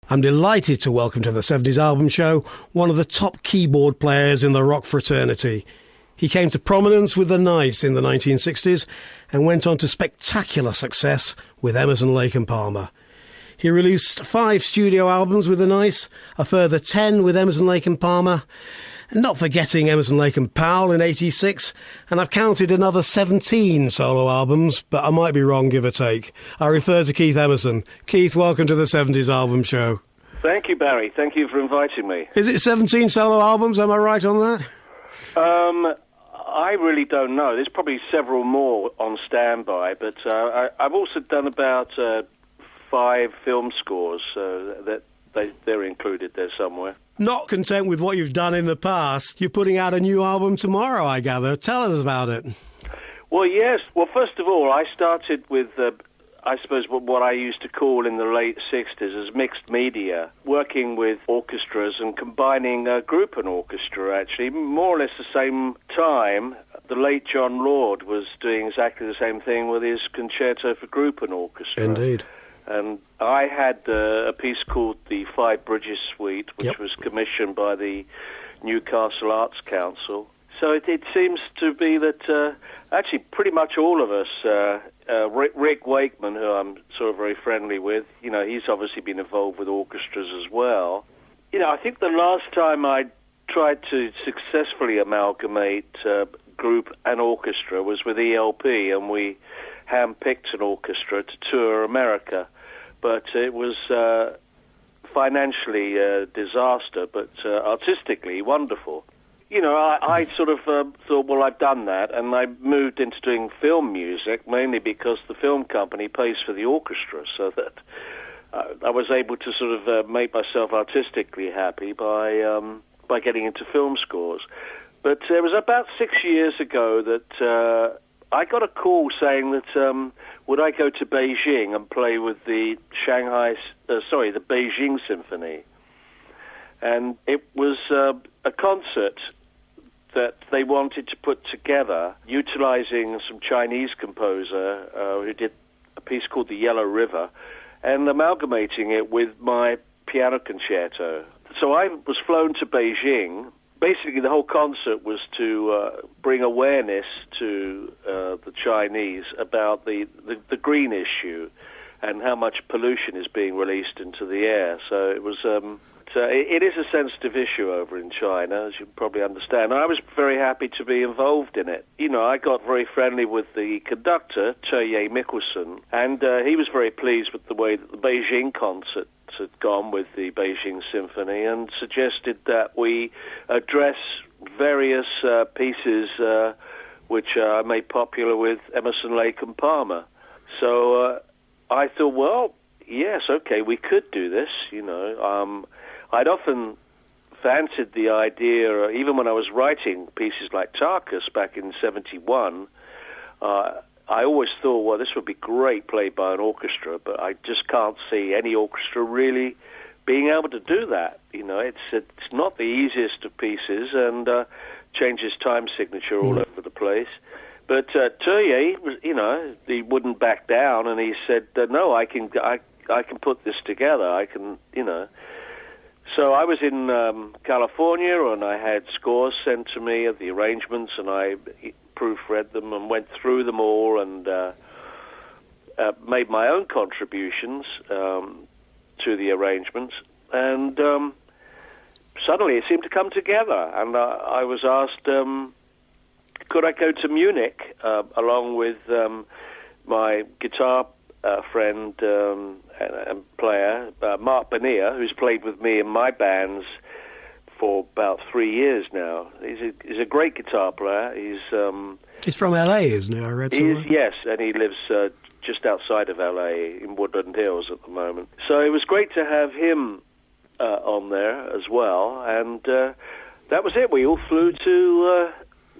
I'm delighted to welcome to the 70s Album Show one of the top keyboard players in the rock fraternity. He came to prominence with the Nice in the 1960s and went on to spectacular success with Emerson, Lake and Palmer. He released 5 studio albums with the Nice, a further 10 with Emerson, Lake and Palmer, and not forgetting Emerson, Lake and Powell in 86, and I've counted another 17 solo albums, but I might be wrong, give or take. I refer to Keith Emerson. Keith, welcome to the 70s Album Show. Thank you, Barry. Thank you for inviting me. Is it 17 solo albums? Am I right on that? I really don't know. There's probably several more on standby, but I've also done about 5 film scores, that they're included there somewhere. Not content with what you've done in the past, you're putting out a new album tomorrow, I gather. Tell us about it. Well, yes. Well, first of all, I started with, I suppose, what I used to call in the late 60s as mixed media, working with orchestras and combining group and orchestra, actually. More or less the same time, the late John Lord was doing exactly the same thing with his concerto for group and orchestra. Indeed. And I had a piece called the Five Bridges Suite, which was commissioned by the Newcastle Arts Council. So it seems to be that actually pretty much all of us, Rick Wakeman, who I'm sort of very friendly with, you know, he's obviously been involved with orchestras as well. You know, I think the last time I tried to successfully amalgamate group and orchestra was with ELP, and we handpicked an orchestra to tour America. But it was financially a disaster, but artistically wonderful. You know, I sort of thought, well, I've done that, and I moved into doing film music, mainly because the film company pays for the orchestra, so that I was able to sort of make myself artistically happy by getting into film scores. But it was about 6 years ago that I got a call saying that would I go to Beijing and play with the the Beijing Symphony. And it was a concert that they wanted to put together, utilizing some Chinese composer who did a piece called The Yellow River, and amalgamating it with my piano concerto. So I was flown to Beijing. Basically, the whole concert was to bring awareness to the Chinese about the green issue and how much pollution is being released into the air. So it was it is a sensitive issue over in China, as you probably understand. I was very happy to be involved in it. You know, I got very friendly with the conductor, Che Mickelson, and he was very pleased with the way that the Beijing concert had gone with the Beijing Symphony, and suggested that we address various pieces which I made popular with Emerson, Lake and Palmer. So I thought, well, yes, okay, we could do this, you know. I'd often fancied the idea, even when I was writing pieces like Tarkus back in 71, I always thought, well, this would be great played by an orchestra, but I just can't see any orchestra really being able to do that. You know, it's not the easiest of pieces, and changes time signature all over the place. But Turrier, you know, he wouldn't back down, and he said, no, I can put this together. I can, you know. So I was in California, and I had scores sent to me of the arrangements, and I proofread them and went through them all, and made my own contributions to the arrangements. And suddenly it seemed to come together, and I was asked, could I go to Munich along with my guitar friend and player, Mark Bonilla, who's played with me in my bands for about 3 years now. He's a great guitar player. He's from LA, isn't he? I read somewhere. Yes, and he lives just outside of LA in Woodland Hills at the moment. So it was great to have him on there as well, and that was it. We all flew to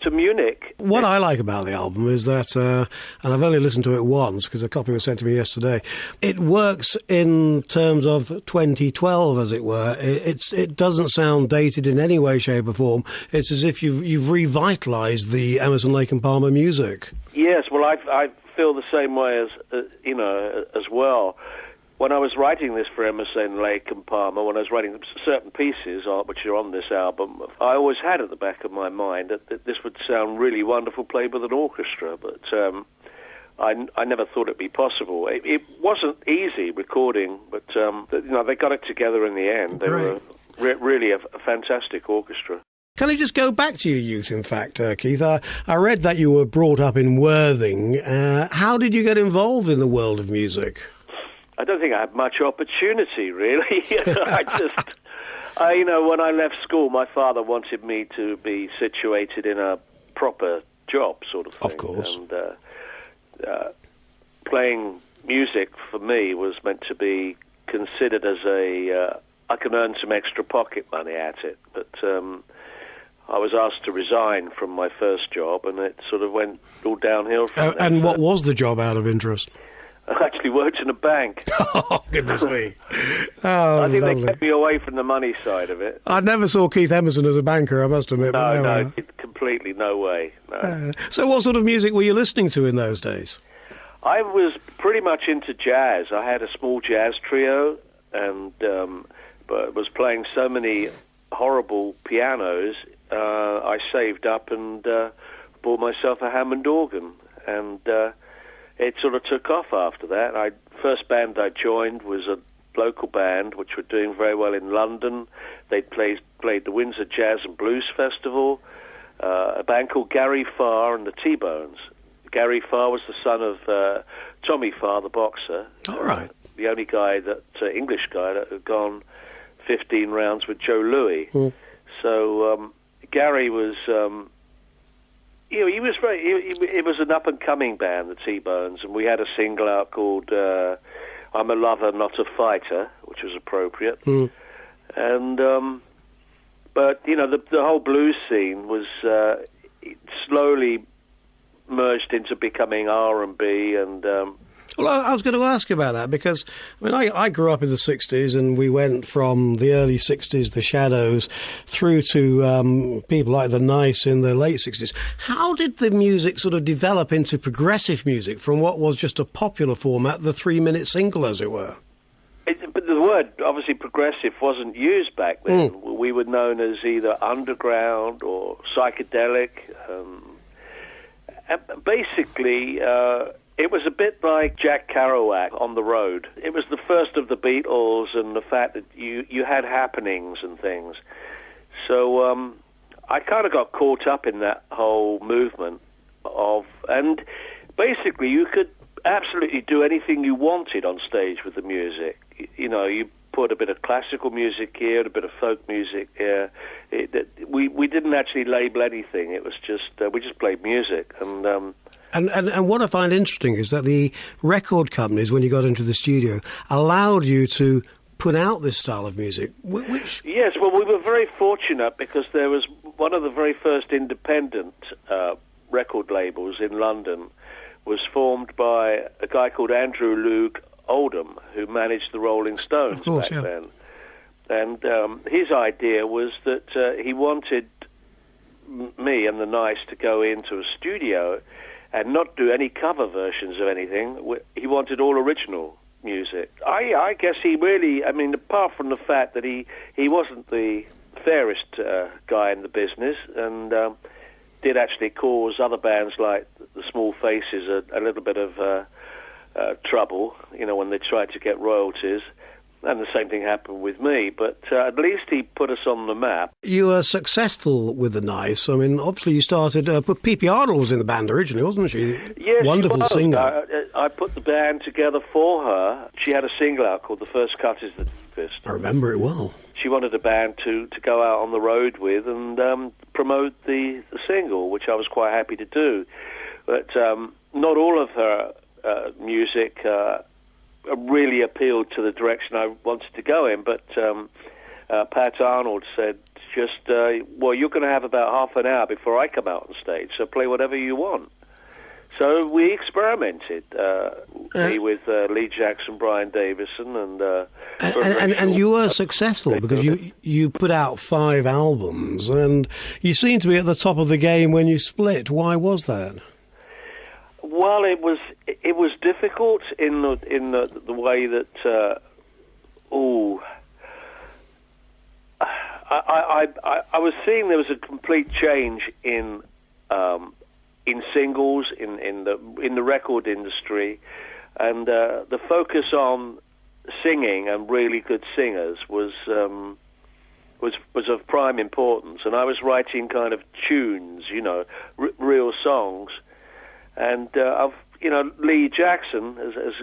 Munich. What I like about the album is that, and I've only listened to it once because a copy was sent to me yesterday, it works in terms of 2012, as it were. It doesn't sound dated in any way, shape or form. It's as if you've revitalised the Emerson, Lake and Palmer music. Yes, well, I feel the same way as well. when I was writing this for Emerson, Lake and Palmer, when I was writing certain pieces, which are on this album, I always had at the back of my mind that this would sound really wonderful played with an orchestra, but I never thought it'd be possible. It wasn't easy recording, but they got it together in the end. They were really a fantastic orchestra. Can I just go back to your youth, in fact, Keith? I read that you were brought up in Worthing. How did you get involved in the world of music? I don't think I had much opportunity, really. When I left school, my father wanted me to be situated in a proper job, sort of thing. Of course. And playing music, for me, was meant to be considered as I can earn some extra pocket money at it, but I was asked to resign from my first job, and it sort of went all downhill from there. And what was the job, out of interest? I actually worked in a bank. Oh, goodness me. Oh, I think lovely. they kept me away from the money side of it. I never saw Keith Emerson as a banker, I must admit. No, completely no way. No. So what sort of music were you listening to in those days? I was pretty much into jazz. I had a small jazz trio, and but was playing so many horrible pianos, I saved up and bought myself a Hammond organ, and it sort of took off after that. First band I joined was a local band which were doing very well in London. They played the Windsor Jazz and Blues Festival, a band called Gary Farr and the T-Bones. Gary Farr was the son of Tommy Farr, the boxer. All right. The only guy English guy that had gone 15 rounds with Joe Louis. Mm. So Gary was, he was it was an up-and-coming band, the T-Bones, and we had a single out called I'm a Lover, Not a Fighter, which was appropriate. Mm. And, but, the whole blues scene was slowly merged into becoming R&B and... Well, I was going to ask about that because, I grew up in the 60s and we went from the early 60s, the Shadows, through to people like the Nice in the late 60s. How did the music sort of develop into progressive music from what was just a popular format, the 3-minute single, as it were? But the word, obviously, progressive wasn't used back then. Mm. We were known as either underground or psychedelic. Basically... it was a bit like Jack Kerouac on the road. It was the first of the Beatles, and the fact that you had happenings and things. So I kind of got caught up in that whole movement and basically you could absolutely do anything you wanted on stage with the music. You put a bit of classical music here, a bit of folk music here. We didn't actually label anything. It was just we just played music And what I find interesting is that the record companies, when you got into the studio, allowed you to put out this style of music. Yes, well, we were very fortunate because there was one of the very first independent record labels in London was formed by a guy called Andrew Loog Oldham, who managed the Rolling Stones back then. And his idea was that he wanted me and the Nice to go into a studio and not do any cover versions of anything. He wanted all original music. I guess he really, apart from the fact that he wasn't the fairest guy in the business and did actually cause other bands like the Small Faces a little bit of trouble, when they tried to get royalties. And the same thing happened with me, but at least he put us on the map. You were successful with the Nice. Obviously you started... P.P. Arnold was in the band originally, wasn't she? Yes, wonderful singer. I put the band together for her. She had a single out called The First Cut is the Deepest. I remember it well. She wanted a band to go out on the road with and promote the single, which I was quite happy to do. But not all of her music... really appealed to the direction I wanted to go in, but Pat Arnold said, you're going to have about half an hour before I come out on stage, so play whatever you want. So we experimented, me with Lee Jackson, Brian Davison, and you were successful because you put out 5 albums, and you seemed to be at the top of the game when you split. Why was that? Well, it was difficult in the way that I was seeing there was a complete change in singles in the record industry, and the focus on singing and really good singers was of prime importance. And I was writing kind of tunes, real songs. And Lee Jackson, as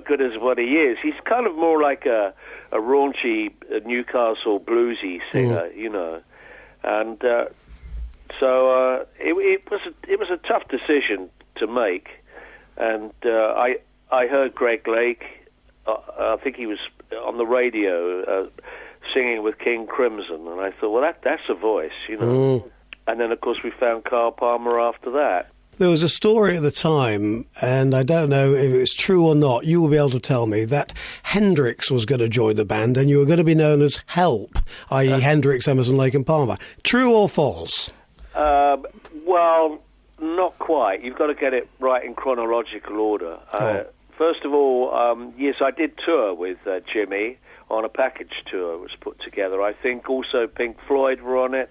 good as what he is, he's kind of more like a raunchy Newcastle bluesy singer, and so it was a tough decision to make. And I heard Greg Lake. I think he was on the radio singing with King Crimson, and I thought, well, that's a voice, And then, of course, we found Carl Palmer after that. There was a story at the time, and I don't know if it's true or not, you will be able to tell me, that Hendrix was going to join the band and you were going to be known as Help, i.e. Hendrix, Emerson, Lake and Palmer. True or false? Well, not quite. You've got to get it right in chronological order. First of all, yes, I did tour with Jimmy on a package tour was put together. I think also Pink Floyd were on it,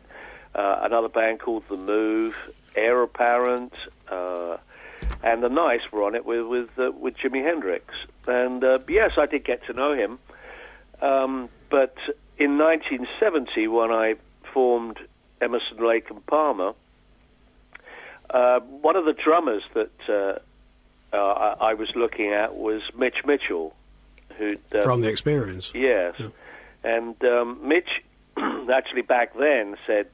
another band called The Move, Heir Apparent, and the Nice were on it with Jimi Hendrix. And yes, I did get to know him. But in 1970, when I formed Emerson, Lake and Palmer, one of the drummers that I was looking at was Mitch Mitchell, who from The Experience. Yes, yeah. And Mitch actually back then said,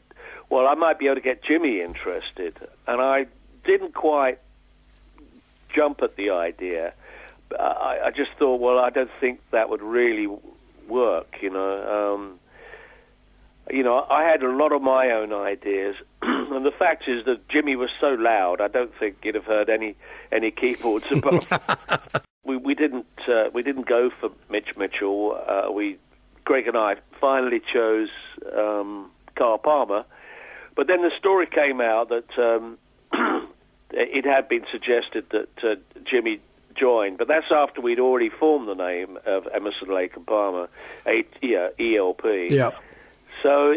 well, I might be able to get Jimmy interested. And I didn't quite jump at the idea. I just thought, well, I don't think that would really work, I had a lot of my own ideas. And the fact is that Jimmy was so loud, I don't think you'd have heard any keyboards above. We didn't go for Mitch Mitchell. Greg and I finally chose Carl Palmer. But then the story came out that it had been suggested that Jimmy joined, but that's after we'd already formed the name of Emerson, Lake and Palmer, ELP. Yeah. So,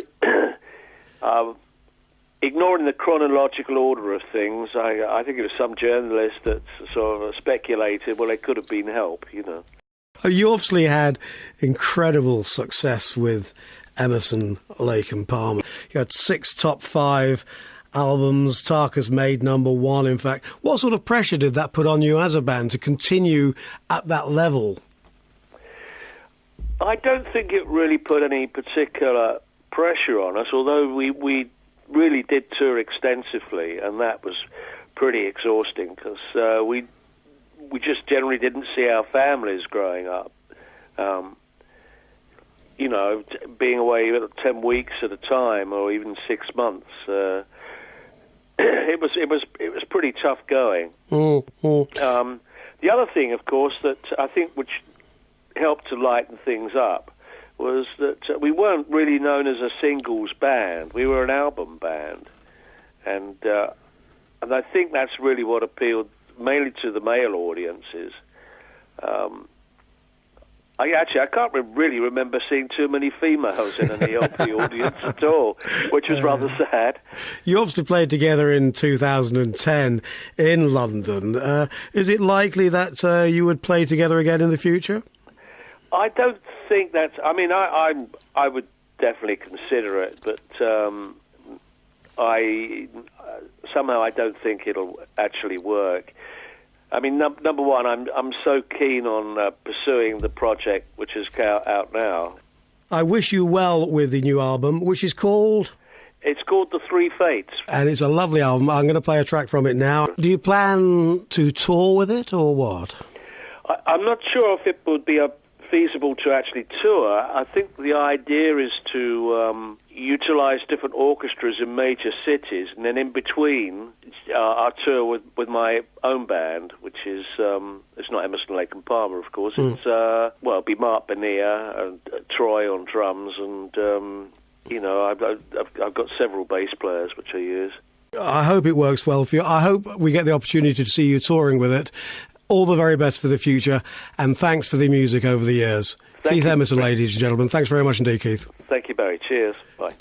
ignoring the chronological order of things, I think it was some journalist that sort of speculated, well, it could have been Help, You obviously had incredible success with Emerson, Lake and Palmer. You had 6 top 5 albums. Tarka's made #1, in fact. What sort of pressure did that put on you as a band to continue at that level? I don't think it really put any particular pressure on us, although we really did tour extensively, and that was pretty exhausting because we just generally didn't see our families growing up. Being away 10 weeks at a time, or even 6 months, it was pretty tough going. Mm-hmm. The other thing, of course, that I think which helped to lighten things up was that we weren't really known as a singles band. We were an album band, and I think that's really what appealed mainly to the male audiences. I can't really remember seeing too many females in an ELP audience at all, which was rather sad. You obviously played together in 2010 in London. Is it likely that you would play together again in the future? I don't think that's... I mean, I would definitely consider it, but somehow I don't think it'll actually work. I mean, number one, I'm so keen on pursuing the project which is out now. I wish you well with the new album, which is called... It's called The Three Fates. And it's a lovely album. I'm going to play a track from it now. Do you plan to tour with it, or what? I'm not sure if it would be feasible to actually tour. I think the idea is to utilize different orchestras in major cities, and then in between our tour with my own band, which is it's not Emerson, Lake and Palmer, of course. It's it'll be Mark Bonilla and Troy on drums, and I've got several bass players which I use. I hope it works well for you. I hope we get the opportunity to see you touring with it. All the very best for the future, and thanks for the music over the years. Keith Emerson, ladies and gentlemen. Thanks very much indeed, Keith. Thank you, Barry. Cheers. Bye.